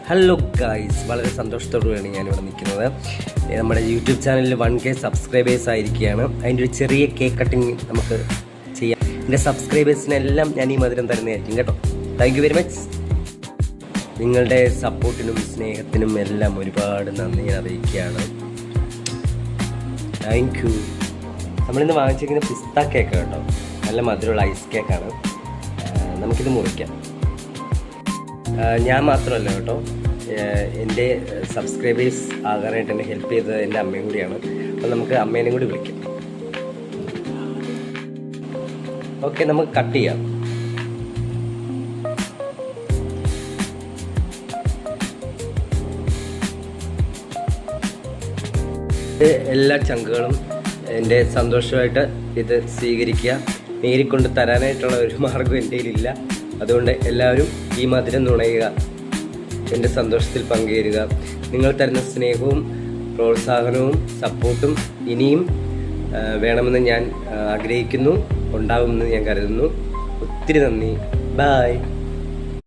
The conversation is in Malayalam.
ഹലോ ഗായ്സ്, വളരെ സന്തോഷത്തോടുകൂടിയാണ് ഞാനിവിടെ നിൽക്കുന്നത്. നമ്മുടെ യൂട്യൂബ് ചാനലിൽ 1K സബ്സ്ക്രൈബേഴ്സ് ആയിരിക്കുകയാണ്. അതിൻ്റെ ഒരു ചെറിയ കേക്ക് കട്ടിങ് നമുക്ക് ചെയ്യാം. എൻ്റെ സബ്സ്ക്രൈബേഴ്സിനെല്ലാം ഞാൻ ഈ മധുരം തരുന്നതായിരിക്കും കേട്ടോ. Thank you very much. നിങ്ങളുടെ സപ്പോർട്ടിനും സ്നേഹത്തിനും എല്ലാം ഒരുപാട് നന്ദി ഞാൻ അറിയിക്കുകയാണ്. Thank you. നമ്മളിന്ന് വാങ്ങിച്ചിരിക്കുന്ന പിസ്ത കേക്ക് കേട്ടോ, നല്ല മധുരമുള്ള ഐസ് കേക്കാണ്. നമുക്കിത് മുറിക്കാം. ഞാൻ മാത്രമല്ല കേട്ടോ, എൻ്റെ സബ്സ്ക്രൈബേഴ്സ് ആകാനായിട്ട് എന്നെ ഹെൽപ്പ് ചെയ്തത് എൻ്റെ അമ്മയും കൂടിയാണ്. അപ്പോൾ നമുക്ക് അമ്മേനെയും കൂടി വിളിക്കാം. ഓക്കെ, നമുക്ക് കട്ട് ചെയ്യാം. എല്ലാ ചങ്കുകളും എൻ്റെ സന്തോഷമായിട്ട് ഇത് സ്വീകരിക്കുക. നേരിക്കൊണ്ട് തരാനായിട്ടുള്ള ഒരു മാർഗ്ഗം എൻ്റെ കയ്യിലില്ല. അതുകൊണ്ട് എല്ലാവരും ഈ മധുരം നുണയുക, എൻ്റെ സന്തോഷത്തിൽ പങ്കുചേരുക. നിങ്ങൾ തരുന്ന സ്നേഹവും പ്രോത്സാഹനവും സപ്പോർട്ടും ഇനിയും വേണമെന്ന് ഞാൻ ആഗ്രഹിക്കുന്നു, ഉണ്ടാകുമെന്ന് ഞാൻ കരുതുന്നു. ഒത്തിരി നന്ദി. ബൈ.